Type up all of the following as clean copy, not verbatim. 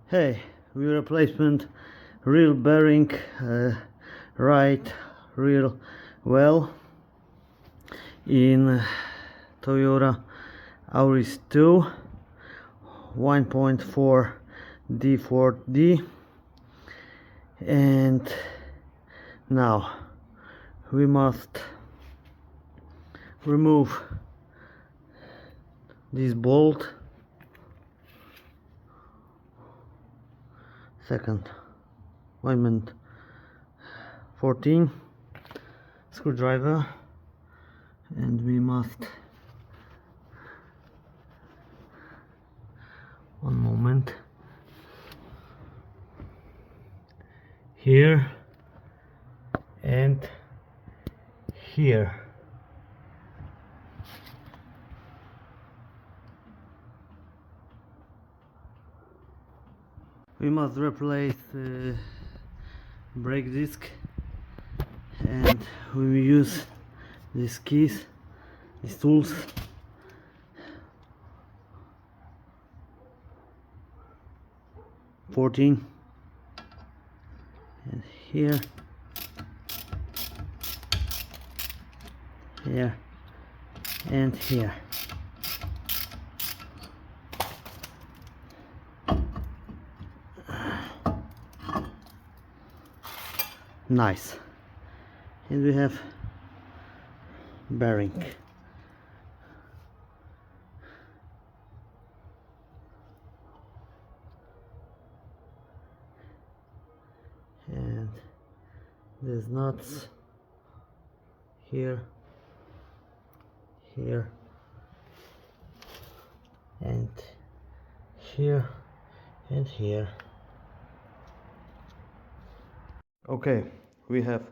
Hey, we replacement real bearing, right rear well in Toyota Auris II 1.4 D4D, and now we must remove this bolt. Second alignment 14 screwdriver, and we must, one moment, here and here. We must replace brake disc, and we will use these keys, these tools. And here, here, and here. Nice. And we have bearing. And there's nuts here, here, and here, and here. Okay, we have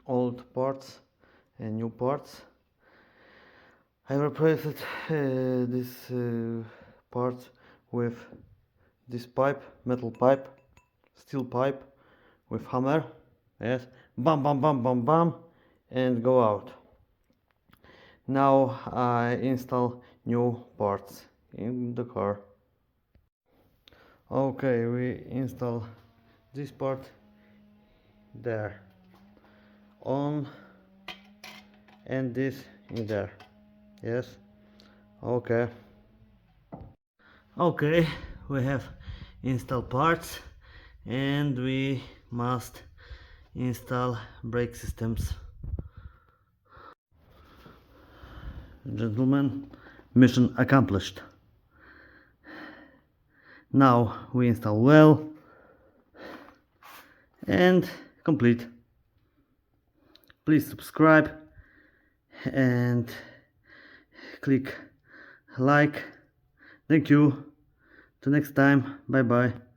old parts and new parts. I replaced this part with this pipe, metal pipe, steel pipe with hammer. Yes, bam, bam, bam, bam, bam, and go out. Now I install new parts in the car. Okay, we install this part there on, and this in there. Yes, okay, we have installed parts, and we must install brake systems. Gentlemen, mission accomplished. Now we install well and complete. Please subscribe and click like. Thank you. Till next time. Bye bye.